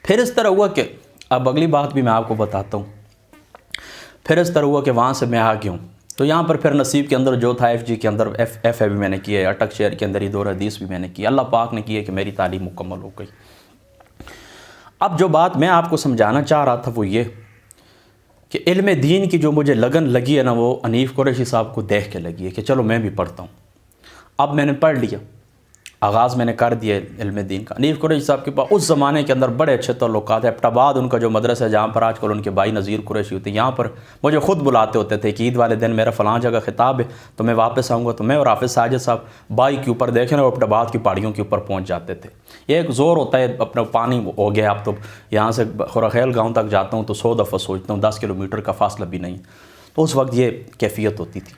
پھر اس طرح ہوا کہ اب اگلی بات بھی میں آپ کو بتاتا ہوں. پھر اس طرح ہوا کہ وہاں سے میں آ گیا ہوں تو یہاں پر پھر نصیب کے اندر جو تھا ایف جی کے اندر ایف اے بھی میں نے کیا ہے, اٹک شہر کے اندر یہ دور حدیث بھی میں نے کیا. اللہ پاک نے کیا کہ میری تعلیم مکمل ہو گئی. اب جو بات میں آپ کو سمجھانا چاہ رہا تھا وہ یہ کہ علم دین کی جو مجھے لگن لگی ہے نا, وہ حنیف قریشی صاحب کو دیکھ کے لگی ہے کہ چلو میں بھی پڑھتا ہوں. اب میں نے پڑھ لیا, آغاز میں نے کر دیا علم دین کا. حنیف قریشی صاحب کے پاس اس زمانے کے اندر بڑے اچھے تعلقات ہیں. ایبٹ ان کا جو مدرسہ ہے جہاں پر آج کل ان کے بھائی نذیر قریشی ہوتے ہیں, یہاں پر مجھے خود بلاتے ہوتے تھے کہ عید والے دن میرا فلاں جگہ خطاب ہے تو میں واپس آؤں گا, تو میں اور حافظ ساجد صاحب بائک کے اوپر دیکھیں نا ایبٹ کی پہاڑیوں کے اوپر پہنچ جاتے تھے. یہ ایک زور ہوتا ہے, اپنا پانی ہو گیا. اب تو یہاں سے خورخیل گاؤں تک جاتا ہوں تو 100 دفعہ سوچتا ہوں, 10 کلومیٹر کا فاصلہ بھی نہیں. تو اس وقت یہ کیفیت ہوتی تھی.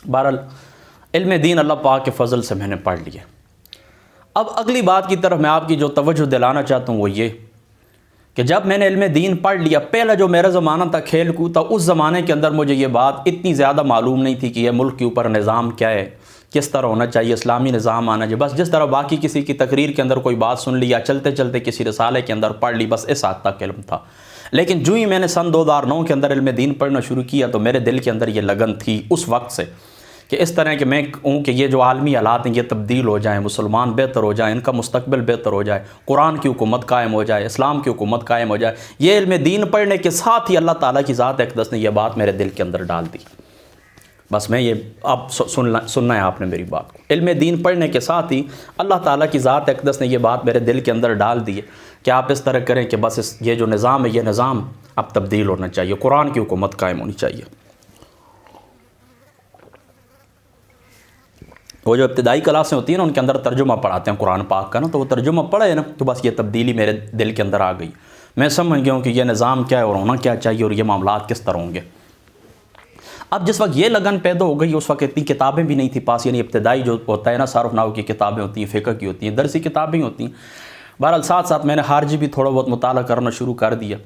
بہرحال علم دین اللہ پاک کے فضل سے میں نے پڑھ لیا. اب اگلی بات کی طرف میں آپ کی جو توجہ دلانا چاہتا ہوں وہ یہ کہ جب میں نے علم دین پڑھ لیا, پہلا جو میرا زمانہ تھا کھیل کود تھا, اس زمانے کے اندر مجھے یہ بات اتنی زیادہ معلوم نہیں تھی کہ یہ ملک کے اوپر نظام کیا ہے, کس طرح ہونا چاہیے, اسلامی نظام آنا چاہیے. بس جس طرح باقی کسی کی تقریر کے اندر کوئی بات سن لی یا چلتے چلتے کسی رسالے کے اندر پڑھ لی, بس اس حد تک علم تھا. لیکن جو ہی میں نے سن 2009 کے اندر علم دین پڑھنا شروع کیا تو میرے دل کے اندر یہ لگن تھی اس وقت سے کہ اس طرح کہ میں کہوں کہ یہ جو عالمی حالات ہیں یہ تبدیل ہو جائیں, مسلمان بہتر ہو جائیں, ان کا مستقبل بہتر ہو جائے, قرآن کی حکومت قائم ہو جائے, اسلام کی حکومت قائم ہو جائے. یہ علم دین پڑھنے کے ساتھ ہی اللہ تعالیٰ کی ذات اقدس نے یہ بات میرے دل کے اندر ڈال دی. بس میں یہ اب سننا ہے آپ نے میری بات کو. علم دین پڑھنے کے ساتھ ہی اللہ تعالیٰ کی ذات اقدس نے یہ بات میرے دل کے اندر ڈال دی ہے کہ آپ اس طرح کریں کہ بس یہ جو نظام ہے یہ نظام اب تبدیل ہونا چاہیے, قرآن کی حکومت قائم ہونی چاہیے. وہ جو ابتدائی کلاسیں ہوتی ہیں نا ان کے اندر ترجمہ پڑھاتے ہیں قرآن پاک کا نا, تو وہ ترجمہ پڑھے نا تو بس یہ تبدیلی میرے دل کے اندر آ گئی. میں سمجھ گیا ہوں کہ یہ نظام کیا ہے اور ہونا کیا چاہیے اور یہ معاملات کس طرح ہوں گے. اب جس وقت یہ لگن پیدا ہو گئی اس وقت اتنی کتابیں بھی نہیں تھی پاس, یعنی ابتدائی جو ہوتا ہے نا صرف نحو کی کتابیں ہوتی ہیں, فقہ کی ہوتی ہیں, درسی کتابیں ہوتی ہیں. بہرحال ساتھ ساتھ میں نے خارجی بھی تھوڑا بہت مطالعہ کرنا شروع کر دیا.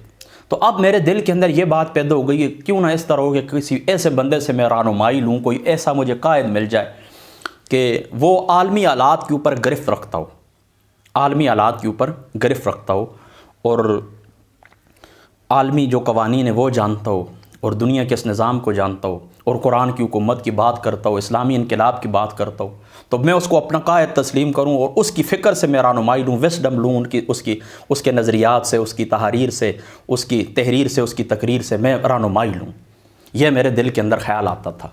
تو اب میرے دل کے اندر یہ بات پیدا ہو گئی ہے کیوں نہ اس طرح ہو کہ کسی ایسے بندے سے میں رہنمائی لوں, کوئی ایسا مجھے قائد مل جائے کہ وہ عالمی حالات کے اوپر گرفت رکھتا ہو, عالمی حالات کے اوپر گرفت رکھتا ہو اور عالمی جو قوانین ہیں وہ جانتا ہو اور دنیا کے اس نظام کو جانتا ہو اور قرآن کی حکومت کی بات کرتا ہو, اسلامی انقلاب کی بات کرتا ہو. تو میں اس کو اپنا قائد تسلیم کروں اور اس کی فکر سے میں رہنمائی لوں, وسڈم لوں, اس کے نظریات سے, اس کی تحریر سے, اس کی تحریر سے, اس کی تقریر سے میں رہنمائی لوں. یہ میرے دل کے اندر خیال آتا تھا.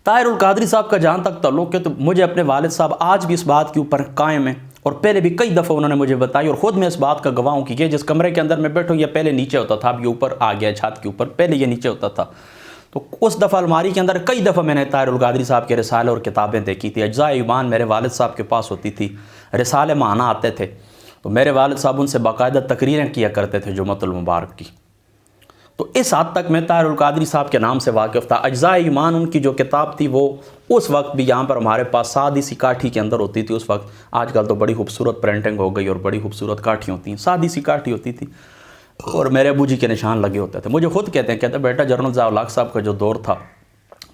طاہر القادری صاحب کا جہاں تک تعلق ہے تو مجھے اپنے والد صاحب آج بھی اس بات کے اوپر قائم ہیں اور پہلے بھی کئی دفعہ انہوں نے مجھے بتائی اور خود میں اس بات کا گواہ ہوں کہ یہ جس کمرے کے اندر میں بیٹھوں یہ پہلے نیچے ہوتا تھا, اب یہ اوپر آ گیا چھت کے اوپر, پہلے یہ نیچے ہوتا تھا. تو اس دفعہ الماری کے اندر کئی دفعہ میں نے طاہر القادری صاحب کے رسالے اور کتابیں دیکھی تھی. اجزاء ایمان میرے والد صاحب کے پاس ہوتی تھی, رسالے ماہانہ آتے تھے تو میرے والد صاحب ان سے باقاعدہ تقریریں کیا کرتے تھے جمعۃ المبارک کی. تو اس حد تک میں طاہر القادری صاحب کے نام سے واقف تھا. اجزاء ایمان ان کی جو کتاب تھی وہ اس وقت بھی یہاں پر ہمارے پاس سادی سی کاٹھی کے اندر ہوتی تھی اس وقت. آج کل تو بڑی خوبصورت پرنٹنگ ہو گئی اور بڑی خوبصورت کاٹھی ہوتی ہیں, سادی سی کاٹھی ہوتی تھی اور میرے ابو جی کے نشان لگے ہوتے تھے. مجھے خود کہتے ہیں بیٹا جنرل ضیاء الحق صاحب کا جو دور تھا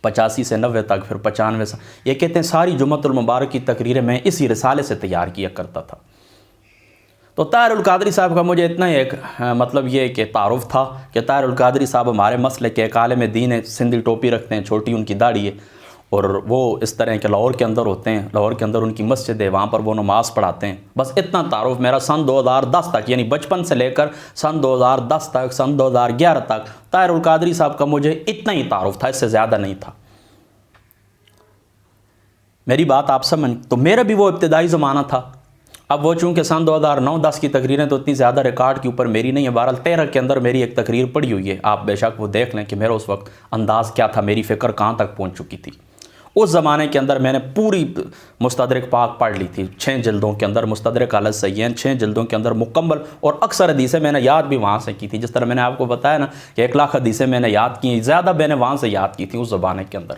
85 سے 90 تک, پھر 95 سے, یہ کہتے ہیں ساری جمعۃ المبارک کی تقریریں میں اسی رسالے سے تیار کیا کرتا تھا. تو طاہر القادری صاحب کا مجھے اتنا ہی ایک مطلب یہ کہ تعارف تھا کہ طاہر القادری صاحب ہمارے مسئلے کے ایک عالم دین ہے, سندھی ٹوپی رکھتے ہیں, چھوٹی ان کی داڑھی ہے اور وہ اس طرح کے لاہور کے اندر ہوتے ہیں. لاہور کے اندر ان کی مسجد ہے, وہاں پر وہ نماز پڑھاتے ہیں. بس اتنا تعارف میرا سن 2010 تک, یعنی بچپن سے لے کر سن 2010 تک, سن 2011 تک طاہر القادری صاحب کا مجھے اتنا ہی تعارف تھا, اس سے زیادہ نہیں تھا. میری بات آپ سمجھ. تو میرا بھی وہ ابتدائی زمانہ تھا. اب وہ چونکہ سن 2009-10 کی تقریریں تو اتنی زیادہ ریکارڈ کے اوپر میری نہیں ہے. بہرحال 13 کے اندر میری ایک تقریر پڑی ہوئی ہے, آپ بے شک وہ دیکھ لیں کہ میرا اس وقت انداز کیا تھا, میری فکر کہاں تک پہنچ چکی تھی. اس زمانے کے اندر میں نے پوری مستدرک پاک پڑھ لی تھی 6 جلدوں کے اندر, مستدرک علی الصحیحین 6 جلدوں کے اندر مکمل, اور اکثر حدیثیں میں نے یاد بھی وہاں سے کی تھی. جس طرح میں نے آپ کو بتایا نا کہ 1 لاکھ حدیثیں میں نے یاد کی, زیادہ میں نے وہاں سے یاد کی تھی اس زمانے کے اندر.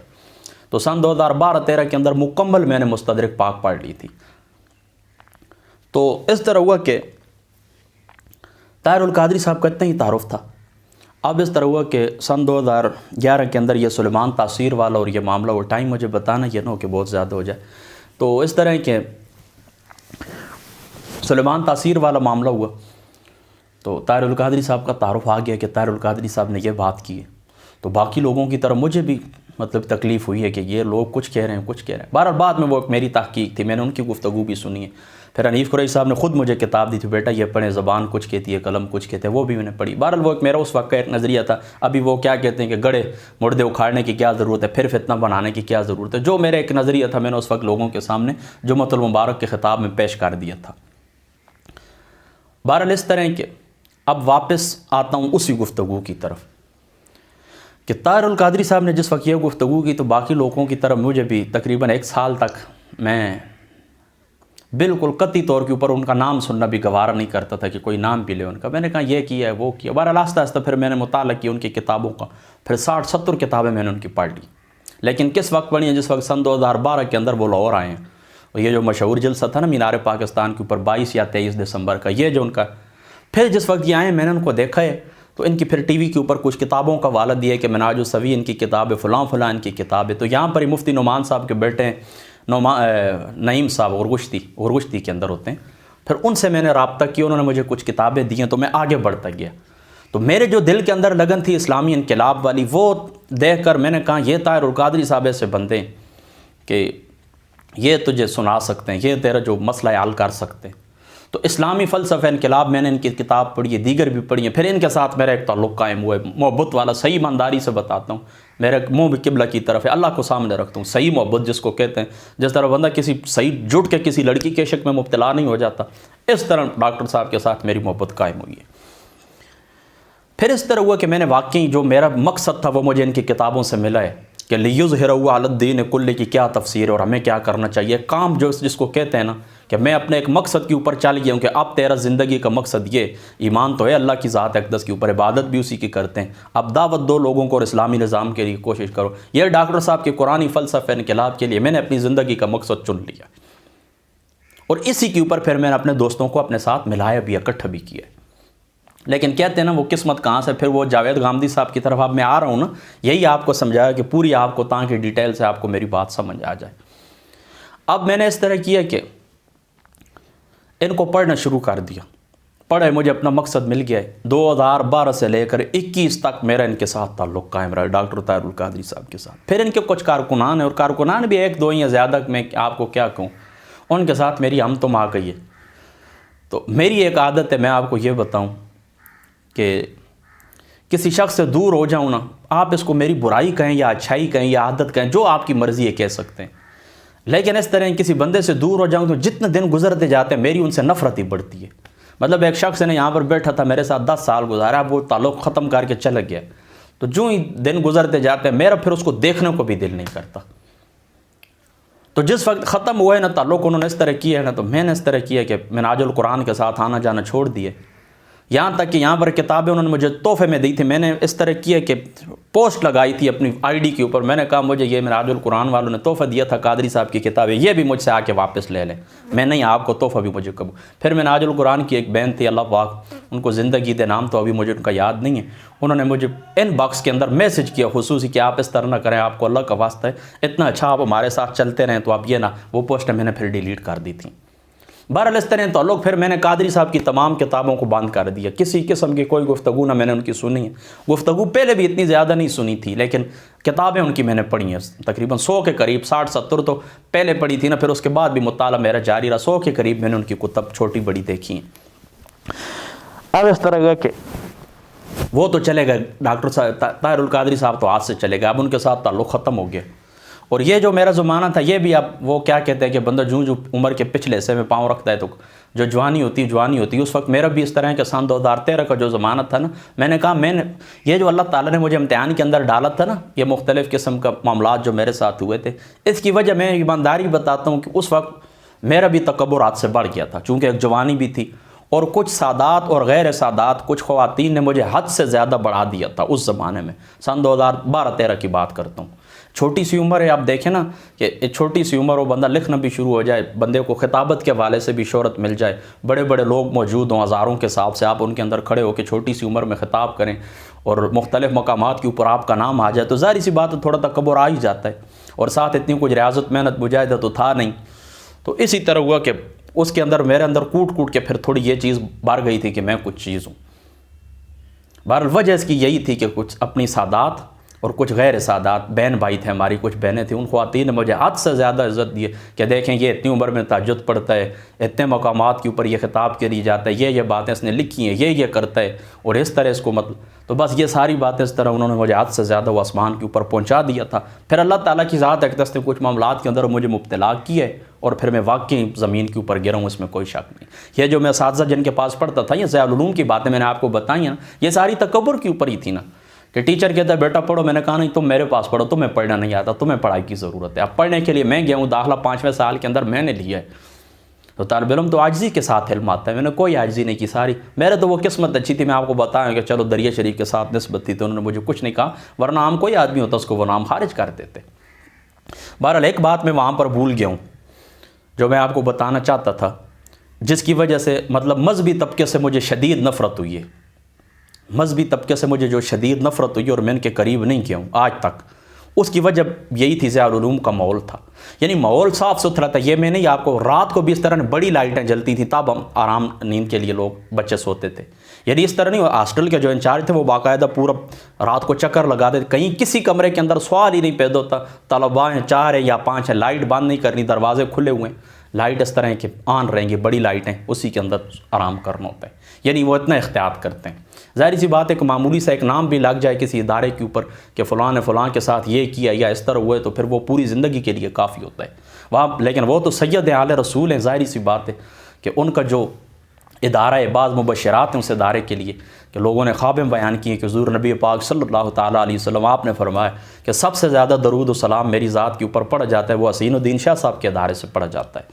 تو سن 2012-13 کے اندر مکمل میں نے مستدرک پاک پڑھ لی تھی. تو اس طرح ہوا کہ طاہر القادری صاحب کا اتنا ہی تعارف تھا. اب اس طرح ہوا کہ سن 2011 کے اندر یہ سلیمان تاثیر والا اور یہ معاملہ, وہ ٹائم مجھے بتانا یہ نہ ہو کہ بہت زیادہ ہو جائے. تو اس طرح کہ سلیمان تاثیر والا معاملہ ہوا تو طاہر القادری صاحب کا تعارف آ گیا کہ طاہر القادری صاحب نے یہ بات کی ہے، تو باقی لوگوں کی طرف مجھے بھی مطلب تکلیف ہوئی ہے کہ یہ لوگ کچھ کہہ رہے ہیں کچھ کہہ رہے ہیں۔ بہرحال بعد میں وہ ایک میری تحقیق تھی، میں نے ان کی گفتگو بھی سنی ہے۔ پھر حنیف قریشی صاحب نے خود مجھے کتاب دی تھی، بیٹا یہ پڑھیں، زبان کچھ کہتی ہے قلم کچھ کہتے ہیں، وہ بھی میں نے پڑھی۔ بہرحال وہ ایک میرا اس وقت کا ایک نظریہ تھا۔ ابھی وہ کیا کہتے ہیں کہ گڑھے مردے اکھاڑنے کی کیا ضرورت ہے، پھر فتنہ بنانے کی کیا ضرورت ہے، جو میرا ایک نظریہ تھا میں نے اس وقت لوگوں کے سامنے جمعۃ المبارک کے خطاب میں پیش کر دیا تھا۔ بہرحال اس طرح کہ اب واپس آتا ہوں اسی گفتگو کی طرف کہ طاہر القادری صاحب نے جس وقت یہ گفتگو کی تو باقی لوگوں کی طرف مجھے بھی تقریباً 1 سال تک میں بالکل قطعی طور کے اوپر ان کا نام سننا بھی گوارا نہیں کرتا تھا کہ کوئی نام بھی لے ان کا۔ میں نے کہا یہ کیا ہے وہ کیا، بہرحال آہستہ آہستہ پھر میں نے مطالعہ کیا ان کی کتابوں کا، پھر 60-70 کتابیں میں نے ان کی پڑھ لی۔ لیکن کس وقت پڑھی ہیں؟ جس وقت سن 2012 کے اندر وہ لاہور آئے ہیں، اور یہ جو مشہور جلسہ تھا نا مینار پاکستان کے اوپر 22 یا 23 دسمبر کا، یہ جو ان کا پھر جس وقت یہ آئے میں نے ان کو دیکھا ہے تو ان کی پھر ٹی وی کے اوپر کچھ کتابوں کا حوالہ دیا ہے کہ منہاج السوی ان کی کتاب ہے، فلاں فلاں ان کی کتاب ہے۔ تو یہاں پر ہی مفتی نعمان صاحب کے بیٹے ہیں نعیم صاحب غرگشتی کے اندر ہوتے ہیں، پھر ان سے میں نے رابطہ کیا، انہوں نے مجھے کچھ کتابیں دی ہیں تو میں آگے بڑھتا گیا۔ تو میرے جو دل کے اندر لگن تھی اسلامی انقلاب والی، وہ دیکھ کر میں نے کہا یہ طاہر القادری صاحب ایسے بندے ہیں کہ یہ تجھے سنا سکتے ہیں، یہ تیرا جو مسئلہ حل کر سکتے ہیں۔ تو اسلامی فلسفہ انقلاب میں نے ان کی کتاب پڑھی ہے، دیگر بھی پڑھی ہیں۔ پھر ان کے ساتھ میرا ایک تعلق قائم ہوا ہے، محبت والا، صحیح ایمانداری سے بتاتا ہوں، میرا منہ بھی قبلہ کی طرف ہے، اللہ کو سامنے رکھتا ہوں۔ صحیح محبت جس کو کہتے ہیں، جس طرح بندہ کسی صحیح جٹ کے کسی لڑکی کے عشق میں مبتلا نہیں ہو جاتا، اس طرح ڈاکٹر صاحب کے ساتھ میری محبت قائم ہوئی ہے۔ پھر اس طرح ہوا کہ میں نے واقعی جو میرا مقصد تھا وہ مجھے ان کی کتابوں سے ملا ہے کہ لیظہرہ علی الدین کلہ کی کیا تفسیر ہے اور ہمیں کیا کرنا چاہیے۔ کام جو جس کو کہتے ہیں نا کہ میں اپنے ایک مقصد کے اوپر چل گیا ہوں کہ اب تیرا زندگی کا مقصد یہ ایمان تو ہے اللہ کی ذات اقدس کے اوپر، عبادت بھی اسی کی کرتے ہیں، اب دعوت دو لوگوں کو اور اسلامی نظام کے لیے کوشش کرو۔ یہ ڈاکٹر صاحب کے قرآنی فلسفہ انقلاب کے لیے میں نے اپنی زندگی کا مقصد چن لیا، اور اسی کے اوپر پھر میں نے اپنے دوستوں کو اپنے ساتھ ملایا بھی، اکٹھا بھی کیا۔ لیکن کہتے ہیں نا وہ قسمت کہاں سے، پھر وہ جاوید غامدی صاحب کی طرف اب میں آ رہا ہوں نا، یہی آپ کو سمجھایا کہ پوری آپ کو تاکہ ڈیٹیل سے آپ کو میری بات سمجھ آ جائے۔ اب میں نے اس طرح کیا کہ ان کو پڑھنا شروع کر دیا، پڑھے، مجھے اپنا مقصد مل گیا ہے۔ 2012 سے لے کر 21 تک میرا ان کے ساتھ تعلق قائم رہا، ڈاکٹر طاہر القادری صاحب کے ساتھ۔ پھر ان کے کچھ کارکنان ہیں، اور کارکنان بھی 1-2 یا زیادہ، میں آپ کو کیا کہوں، ان کے ساتھ میری ہم تم آ گئی ہے۔ تو میری ایک عادت ہے، میں آپ کو یہ بتاؤں کہ کسی شخص سے دور ہو جاؤں نا، آپ اس کو میری برائی کہیں یا اچھائی کہیں یا عادت کہیں، جو آپ کی مرضی ہے کہہ سکتے ہیں، لیکن اس طرح کسی بندے سے دور ہو جاؤں تو جتنے دن گزرتے جاتے ہیں میری ان سے نفرت ہی بڑھتی ہے۔ مطلب ایک شخص نے یہاں پر بیٹھا تھا میرے ساتھ 10 سال گزارا، اب وہ تعلق ختم کر کے چلا گیا، تو جو ہی دن گزرتے جاتے ہیں میرا پھر اس کو دیکھنے کو بھی دل نہیں کرتا۔ تو جس وقت ختم ہوا ہے نا تعلق، انہوں نے اس طرح کیا ہے نا، تو میں نے اس طرح کیا کہ منہاج القرآن کے ساتھ آنا جانا چھوڑ دیے، یہاں تک کہ یہاں پر کتابیں انہوں نے مجھے تحفے میں دی تھی۔ میں نے اس طرح کیا کہ پوسٹ لگائی تھی اپنی ID کے اوپر، میں نے کہا مجھے یہ منہاج القرآن والوں نے تحفہ دیا تھا قادری صاحب کی کتابیں، یہ بھی مجھ سے آ کے واپس لے لیں، میں نہیں، آپ کو تحفہ بھی مجھے قبول۔ پھر منہاج القرآن کی ایک بہن تھی، اللہ پاک ان کو زندگی دے، نام تو ابھی مجھے ان کا یاد نہیں ہے، انہوں نے مجھے ان باکس کے اندر میسج کیا خصوصی کہ آپ اس طرح نہ کریں، آپ کو اللہ کا واسطہ ہے، اتنا اچھا آپ ہمارے ساتھ چلتے رہیں، تو آپ یہ نہ، وہ پوسٹیں میں نے پھر ڈیلیٹ کر دی تھیں۔ بہرحال اس طرح تعلق، پھر میں نے قادری صاحب کی تمام کتابوں کو بند کر دیا، کسی قسم کی کوئی گفتگو نہ میں نے ان کی سنی ہے۔ گفتگو پہلے بھی اتنی زیادہ نہیں سنی تھی، لیکن کتابیں ان کی میں نے پڑھی ہیں تقریباً 100 کے قریب، 60-70 تو پہلے پڑھی تھی نا، پھر اس کے بعد بھی مطالعہ میرا جاری رہا، 100 کے قریب میں نے ان کی کتب چھوٹی بڑی دیکھی ہیں۔ اب اس طرح کا کہ وہ تو چلے گئے، ڈاکٹر صاحب طاہر القادری صاحب تو آج سے چلے گئے، اب ان کے ساتھ تعلق ختم ہو گیا۔ اور یہ جو میرا زمانہ تھا یہ بھی، اب وہ کیا کہتے ہیں کہ بندہ جو عمر کے پچھلے حصے میں پاؤں رکھتا ہے تو جو جوانی ہوتی ہے، اس وقت میرا بھی اس طرح کے سن 2013 کا جو زمانہ تھا نا، میں نے کہا یہ جو اللہ تعالیٰ نے مجھے امتحان کے اندر ڈالا تھا نا، یہ مختلف قسم کا معاملات جو میرے ساتھ ہوئے تھے، اس کی وجہ میں ایمانداری بتاتا ہوں کہ اس وقت میرا بھی تکبر حد سے بڑھ گیا تھا، چونکہ ایک جوانی بھی تھی، اور کچھ سادات اور غیر سادات، کچھ خواتین نے مجھے حد سے زیادہ بڑھا دیا تھا اس زمانے میں، سن 2012-13 کی بات کرتا ہوں۔ چھوٹی سی عمر ہے، آپ دیکھیں نا کہ چھوٹی سی عمر ہو، بندہ لکھنا بھی شروع ہو جائے، بندے کو خطابت کے حوالے سے بھی شہرت مل جائے، بڑے بڑے لوگ موجود ہوں ہزاروں کے حساب سے، آپ ان کے اندر کھڑے ہو کے چھوٹی سی عمر میں خطاب کریں اور مختلف مقامات کے اوپر آپ کا نام آ جائے، تو ظاہر سی بات ہے تھوڑا تکبر آ ہی جاتا ہے، اور ساتھ اتنی کچھ ریاضت محنت مجاہدہ تو تھا نہیں۔ تو اسی طرح ہوا کہ اس کے اندر میرے اندر کوٹ کوٹ کے پھر تھوڑی یہ چیز بھر گئی تھی کہ میں کچھ چیز ہوں. بہرحال وجہ اس کی یہی تھی کہ کچھ اپنی سادات اور کچھ غیر سادات بہن بھائی تھے ہماری, کچھ بہنیں تھیں, ان خواتین نے مجھے حد سے زیادہ عزت دی کہ دیکھیں یہ اتنی عمر میں تہجد پڑھتا ہے, اتنے مقامات کے اوپر یہ خطاب کے لیے جاتا ہے, یہ باتیں اس نے لکھی ہیں, یہ کرتا ہے, اور اس طرح اس کو تو بس یہ ساری باتیں اس طرح انہوں نے مجھے حد سے زیادہ وہ آسمان کے اوپر پہنچا دیا تھا. پھر اللہ تعالیٰ کی ذات اقدس نے کچھ معاملات کے اندر مجھے مبتلا کیا ہے, اور پھر میں واقعی زمین کے اوپر گرا ہوں, اس میں کوئی شک نہیں. یہ جو میں اساتذہ جن کے پاس پڑھتا تھا, یہ ضیاء العلوم کی باتیں میں نے آپ کو بتائی ہیں نا, یہ ساری تکبر کے اوپر ہی تھی نا, کہ ٹیچر کہتا ہے بیٹا پڑھو, میں نے کہا نہیں تم میرے پاس پڑھو, تمہیں پڑھنا نہیں آتا, تمہیں پڑھائی کی ضرورت ہے. اب پڑھنے کے لیے میں گیا ہوں, داخلہ 5ویں سال کے اندر میں نے لیا ہے, تو طالب علم تو عاجزی کے ساتھ علم آتا ہے. میں نے کوئی عاجزی نہیں کی ساری, میرے تو وہ قسمت اچھی تھی, میں آپ کو بتاؤں کہ چلو دریا شریف کے ساتھ نسبت تھی تو انہوں نے مجھے کچھ نہیں کہا, ورنہ عام کوئی آدمی ہوتا اس کو وہ نام خارج کر دیتے. بہرحال ایک بات میں وہاں پر بھول گیا ہوں جو میں آپ کو بتانا چاہتا تھا, جس کی وجہ سے مطلب مذہبی طبقے سے مجھے شدید نفرت ہوئی ہے. مذہبی طبقے سے مجھے جو شدید نفرت ہوئی اور میں ان کے قریب نہیں کیا ہوں آج تک, اس کی وجہ یہی تھی ضیاء العلوم کا ماحول تھا. یعنی ماحول صاف ستھرا تھا. یہ میں نہیں, آپ کو رات کو بھی اس طرح بڑی لائٹیں جلتی تھیں تب ہم آرام نیند کے لیے لوگ بچے سوتے تھے. یعنی اس طرح نہیں, ہاسٹل کے جو انچارج تھے وہ باقاعدہ پورا رات کو چکر لگاتے تھے, کہیں کسی کمرے کے اندر سوال ہی نہیں پیدا ہوتا, طلباء ہیں 4 ہیں یا 5 ہیں, لائٹ بند نہیں کرنی, دروازے کھلے ہوئے ہیں, لائٹ اس طرح کہ آن رہیں گی, بڑی لائٹیں, اسی کے اندر آرام کرنا ہوتا ہے. یعنی وہ اتنا احتیاط کرتے ہیں. ظاہر سی بات ہے کہ معمولی سا ایک نام بھی لگ جائے کسی ادارے کے اوپر کہ فلاں نے فلاں کے ساتھ یہ کیا یا اس طرح ہوئے, تو پھر وہ پوری زندگی کے لیے کافی ہوتا ہے وہاں. لیکن وہ تو سید اعلی رسول ہیں, ظاہر سی بات ہے کہ ان کا جو ادارہ ہے, بعض مبشرات ہیں اس ادارے کے لیے کہ لوگوں نے خوابیں بیان کی کہ حضور نبی پاک صلی اللہ تعالیٰ علیہ وسلم آپ نے فرمایا کہ سب سے زیادہ درود و سلام میری ذات کے اوپر پڑھا جاتا ہے وہ حسین الدین شاہ صاحب کے ادارے سے پڑھا جاتا ہے.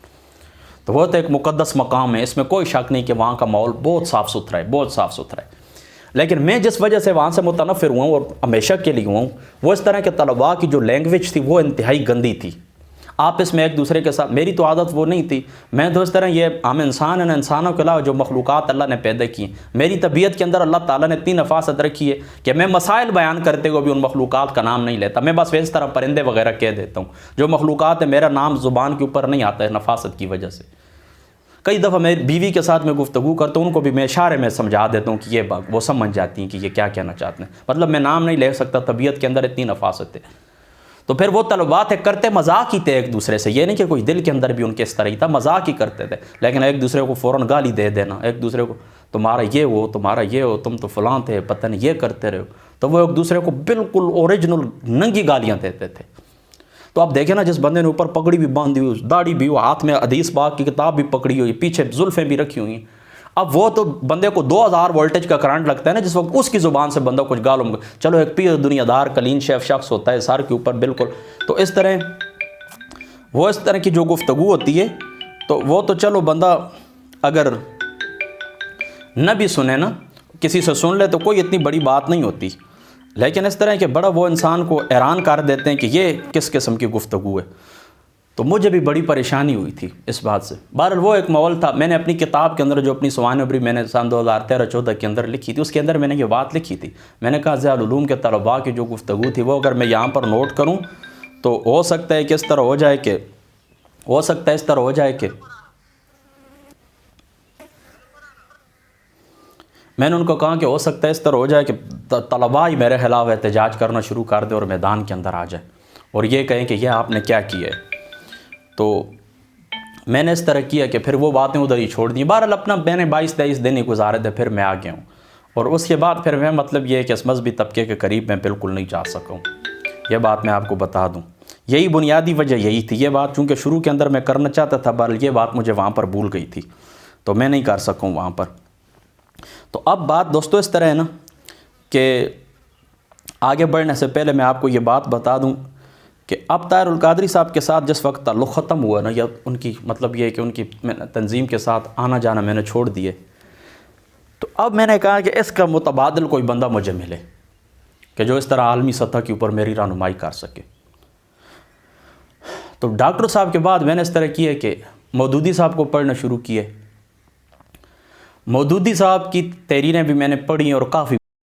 تو وہ تو ایک مقدس مقام ہے, اس میں کوئی شک نہیں کہ وہاں کا ماحول بہت صاف ستھرا ہے, بہت صاف ستھرا ہے. لیکن میں جس وجہ سے وہاں سے متنفر ہوا ہوں اور ہمیشہ کے لیے ہوا ہوں, وہ اس طرح کے طلباء کی جو لینگویج تھی وہ انتہائی گندی تھی. آپس میں ایک دوسرے کے ساتھ, میری تو عادت وہ نہیں تھی, میں تو اس طرح یہ ہم انسان ہیں, انسانوں کے علاوہ جو مخلوقات اللہ نے پیدا کی ہیں, میری طبیعت کے اندر اللہ تعالیٰ نے اتنی نفاست رکھی ہے کہ میں مسائل بیان کرتے ہوئے بھی ان مخلوقات کا نام نہیں لیتا. میں بس اس طرح پرندے وغیرہ کہہ دیتا ہوں, جو مخلوقات ہیں میرا نام زبان کے اوپر نہیں آتا ہے نفاست کی وجہ سے. کئی دفعہ میری بیوی کے ساتھ میں گفتگو کرتا ہوں, ان کو بھی میں اشارے میں سمجھا دیتا ہوں کہ یہ بات وہ سمجھ جاتی ہیں کہ یہ کیا کہنا چاہتے ہیں, مطلب میں نام نہیں لے سکتا, طبیعت کے اندر اتنی نفاست ہے. تو پھر وہ طلبات کرتے مذاق ہی تھے ایک دوسرے سے, یہ نہیں کہ کوئی دل کے اندر بھی ان کے اس طرح ہی تھا, مذاق ہی کرتے تھے, لیکن ایک دوسرے کو فوراً گالی دے دینا, ایک دوسرے کو تمہارا یہ ہو, تمہارا یہ ہو, تم تو فلاں تھے, پتہ نہیں یہ کرتے رہے ہو. تو وہ ایک دوسرے کو بالکل اوریجنل ننگی گالیاں دیتے تھے. تو آپ دیکھیں نا, جس بندے نے اوپر پگڑی بھی باندھی ہوئی, داڑھی بھی ہو, ہاتھ میں حدیث پاک کی کتاب بھی پکڑی ہوئی, پیچھے زلفیں بھی رکھی ہوئی, اب وہ تو بندے کو 2000 وولٹیج کا کرنٹ لگتا ہے نا, جس وقت اس کی زبان سے بندہ کچھ گالوں گا. چلو ایک پیر دنیا دار کلین شیف شخص ہوتا ہے سر کے اوپر بالکل, تو اس طرح وہ اس طرح کی جو گفتگو ہوتی ہے تو وہ تو چلو بندہ اگر نہ بھی سنے نا, کسی سے سن لے تو کوئی اتنی بڑی بات نہیں ہوتی. لیکن اس طرح کہ بڑا وہ انسان کو حیران کر دیتے ہیں کہ یہ کس قسم کی گفتگو ہے. تو مجھے بھی بڑی پریشانی ہوئی تھی اس بات سے. بہرحال وہ ایک ماحول تھا. میں نے اپنی کتاب کے اندر جو اپنی سوانح عبری میں نے سن 2013-14 کے اندر لکھی تھی, اس کے اندر میں نے یہ بات لکھی تھی. میں نے کہا ضیاء العلوم کے طلباء کی جو گفتگو تھی وہ اگر میں یہاں پر نوٹ کروں تو ہو سکتا ہے کہ اس طرح ہو جائے کہ میں نے ان کو کہا کہ ہو سکتا ہے اس طرح ہو جائے کہ طلباء ہی میرے خلاف احتجاج کرنا شروع کر دے اور میدان کے اندر آ جائے اور یہ کہیں کہ یہ آپ نے کیا کیا ہے. تو میں نے اس طرح کیا کہ پھر وہ باتیں ادھر ہی چھوڑ دیں. بہرحال اپنا میں نے 22-23 دن ہی گزارے تھے, پھر میں آ گیا ہوں. اور اس کے بعد پھر میں مطلب یہ ہے کہ اس مذہبی طبقے کے قریب میں بالکل نہیں جا سکا ہوں. یہ بات میں آپ کو بتا دوں, یہی بنیادی وجہ یہی تھی. یہ بات چونکہ شروع کے اندر میں کرنا چاہتا تھا, بہرحال یہ بات مجھے وہاں پر بھول گئی تھی تو میں نہیں کر سکوں وہاں پر. تو اب بات دوستو اس طرح ہے نا کہ آگے بڑھنے سے پہلے میں آپ کو یہ بات بتا دوں کہ اب طاہر القادری صاحب کے ساتھ جس وقت تعلق ختم ہوا نا, یا ان کی مطلب یہ ہے کہ ان کی تنظیم کے ساتھ آنا جانا میں نے چھوڑ دیے, تو اب میں نے کہا کہ اس کا متبادل کوئی بندہ مجھے ملے کہ جو اس طرح عالمی سطح کے اوپر میری رہنمائی کر سکے. تو ڈاکٹر صاحب کے بعد میں نے اس طرح کیا کہ مودودی صاحب کو پڑھنا شروع کیے. مودودی صاحب کی تحریریں بھی میں نے پڑھی اور کافی